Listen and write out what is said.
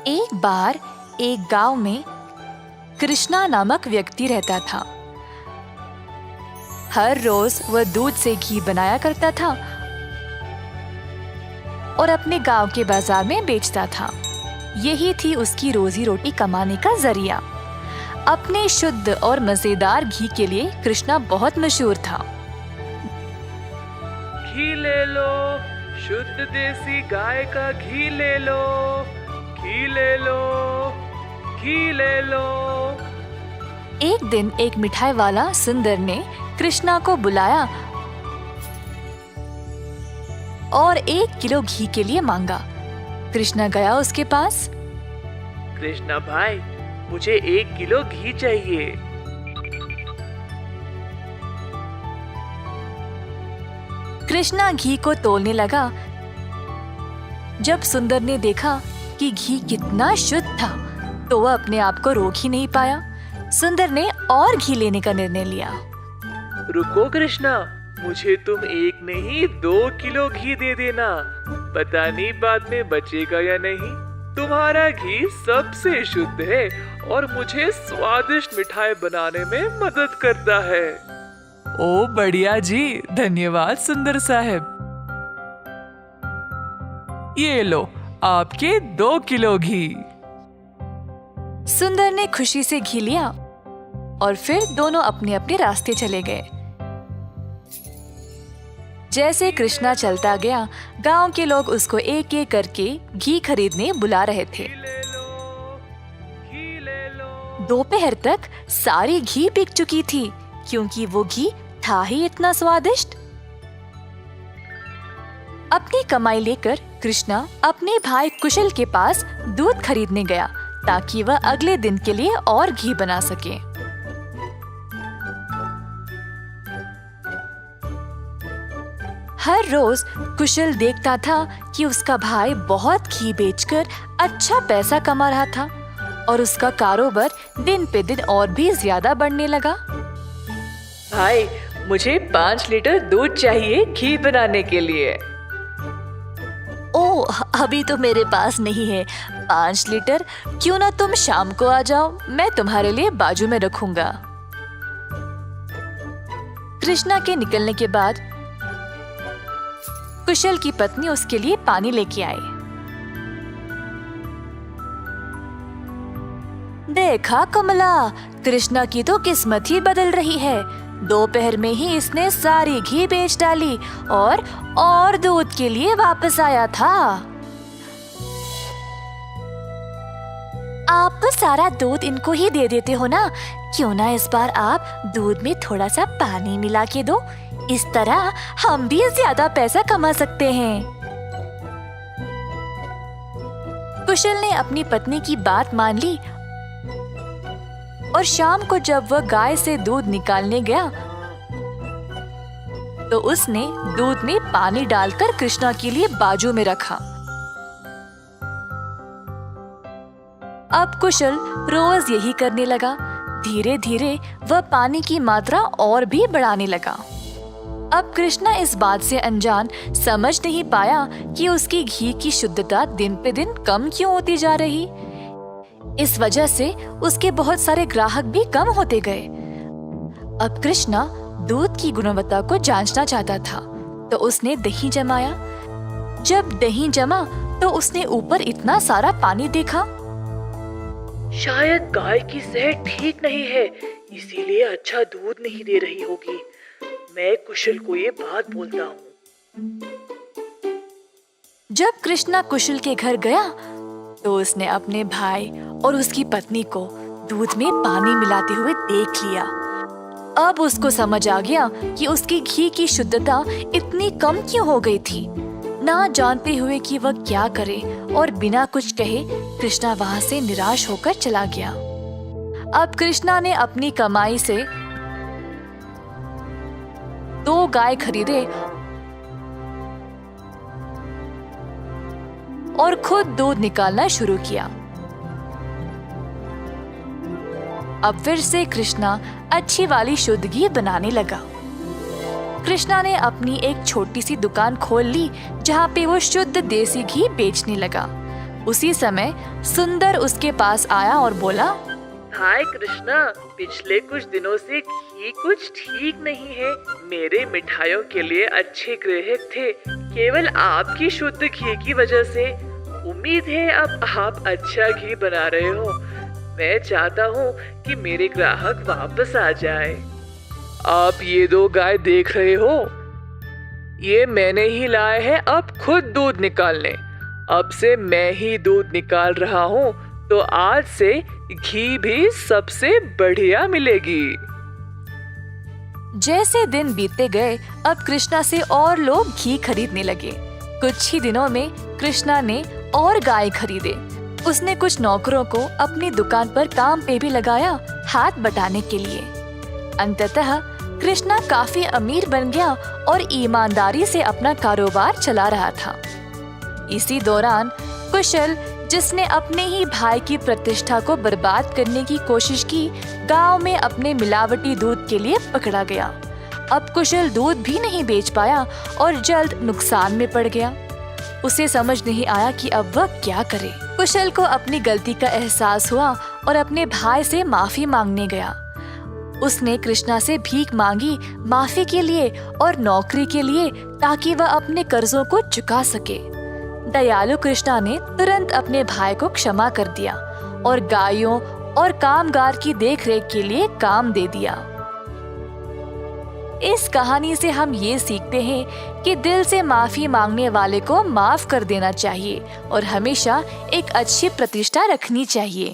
एक बार एक गांव में कृष्णा नामक व्यक्ति रहता था। हर रोज वह दूध से घी बनाया करता था और अपने गांव के बाजार में बेचता था। यही थी उसकी रोजी रोटी कमाने का जरिया। अपने शुद्ध और मजेदार घी के लिए कृष्णा बहुत मशहूर था। घी ले लो, शुद्ध देसी गाय का घी ले लो, घी ले लो, घी ले लो। एक दिन एक मिठाई वाला सुंदर ने कृष्णा को बुलाया और 1 किलो घी के लिए मांगा। कृष्णा गया उसके पास। कृष्णा भाई, मुझे 1 किलो घी चाहिए। कृष्णा घी को तोलने लगा। जब सुंदर ने देखा कि घी कितना शुद्ध था, तो वह अपने आप को रोक ही नहीं पाया। सुंदर ने और घी लेने का निर्णय लिया। रुको कृष्णा, मुझे तुम 1 नहीं 2 किलो घी दे देना। पता नहीं बाद में बचेगा या नहीं। तुम्हारा घी सबसे शुद्ध है और मुझे स्वादिष्ट मिठाई बनाने में मदद करता है। ओ बढ़िया जी, धन्यवाद सुंदर साहब। ये लो आपके 2 किलो घी। सुंदर ने खुशी से घी लिया और फिर दोनों अपने अपने रास्ते चले गए। जैसे कृष्णा चलता गया, गांव के लोग उसको एक एक करके घी खरीदने बुला रहे थे। दोपहर तक सारी घी बिक चुकी थी, क्योंकि वो घी था ही इतना स्वादिष्ट। अपनी कमाई लेकर कृष्णा अपने भाई कुशल के पास दूध खरीदने गया, ताकि वह अगले दिन के लिए और घी बना सके। हर रोज कुशल देखता था कि उसका भाई बहुत घी बेचकर अच्छा पैसा कमा रहा था और उसका कारोबार दिन पे दिन और भी ज्यादा बढ़ने लगा। भाई, मुझे 5 लीटर दूध चाहिए घी बनाने के लिए। ओ, अभी तो मेरे पास नहीं है 5 लीटर। क्यों ना तुम शाम को आ जाओ, मैं तुम्हारे लिए बाजू में रखूंगा। कृष्णा के निकलने के बाद कुशल की पत्नी उसके लिए पानी लेके आई। देखा कमला, कृष्णा की तो किस्मत ही बदल रही है। दोपहर में ही इसने सारी घी बेच डाली और दूध के लिए वापस आया था। आप तो सारा दूध इनको ही दे देते हो ना, क्यों ना इस बार आप दूध में थोड़ा सा पानी मिला के दो। इस तरह हम भी ज्यादा पैसा कमा सकते हैं। कुशल ने अपनी पत्नी की बात मान ली और शाम को जब वह गाय से दूध निकालने गया, तो उसने दूध में पानी डालकर कृष्णा के लिए बाजू में रखा। अब कुशल रोज यही करने लगा। धीरे धीरे वह पानी की मात्रा और भी बढ़ाने लगा। अब कृष्णा इस बात से अनजान समझ नहीं पाया कि उसकी घी की शुद्धता दिन पे दिन कम क्यों होती जा रही। इस वजह से उसके बहुत सारे ग्राहक भी कम होते गए। अब कृष्णा दूध की गुणवत्ता को जांचना चाहता था, तो उसने दही जमाया। जब दही जमा, तो उसने ऊपर इतना सारा पानी देखा। शायद गाय की सेहत ठीक नहीं है, इसीलिए अच्छा दूध नहीं दे रही होगी। मैं कुशल को ये बात बोलता हूँ। जब कृष्णा कुशल के घर गया, तो उसने अपने भाई और उसकी पत्नी को दूध में पानी मिलाते हुए देख लिया। अब उसको समझ आ गया कि उसकी घी की शुद्धता इतनी कम क्यों हो गई थी। ना जानते हुए कि वह क्या करे और बिना कुछ कहे कृष्णा वहां से निराश होकर चला गया। अब कृष्णा ने अपनी कमाई से 2 गाय खरीदे और खुद दूध निकालना शुरू किया। अब फिर से कृष्णा अच्छी वाली शुद्ध घी बनाने लगा। कृष्णा ने अपनी एक छोटी सी दुकान खोल ली, जहाँ पे वो शुद्ध देसी घी बेचने लगा। उसी समय सुंदर उसके पास आया और बोला, हाय कृष्णा, पिछले कुछ दिनों से घी कुछ ठीक नहीं है। मेरे मिठाइयों के लिए अच्छे ग्राहक थे, केवल आपकी शुद्ध घी की वजह से। उम्मीद है अब आप अच्छा घी बना रहे हो। मैं चाहता हूँ कि मेरे ग्राहक वापस आ जाए। आप ये 2 गाय देख रहे हो, ये मैंने ही लाए हैं अब खुद दूध निकालने। अब से मैं ही दूध निकाल रहा हूँ, तो आज से घी भी सबसे बढ़िया मिलेगी। जैसे दिन बीतते गए, अब कृष्णा से और लोग घी खरीदने लगे। कुछ ही दिनों में कृष्णा ने और गाय खरीदे। उसने कुछ नौकरों को अपनी दुकान पर काम पे भी लगाया, हाथ बटाने के लिए। अंततः कृष्णा काफी अमीर बन गया और ईमानदारी से अपना कारोबार चला रहा था। इसी दौरान कुशल, जिसने अपने ही भाई की प्रतिष्ठा को बर्बाद करने की कोशिश की, गांव में अपने मिलावटी दूध के लिए पकड़ा गया। अब कुशल दूध भी नहीं बेच पाया और जल्द नुकसान में पड़ गया। उसे समझ नहीं आया कि अब वह क्या करे। कुशल को अपनी गलती का एहसास हुआ और अपने भाई से माफी मांगने गया। उसने कृष्णा से भीख मांगी माफी के लिए और नौकरी के लिए, ताकि वह अपने कर्जों को चुका सके। दयालु कृष्णा ने तुरंत अपने भाई को क्षमा कर दिया और गायों और कामगार की देखरेख के लिए काम दे दिया। इस कहानी से हम ये सीखते हैं कि दिल से माफी मांगने वाले को माफ कर देना चाहिए और हमेशा एक अच्छी प्रतिष्ठा रखनी चाहिए।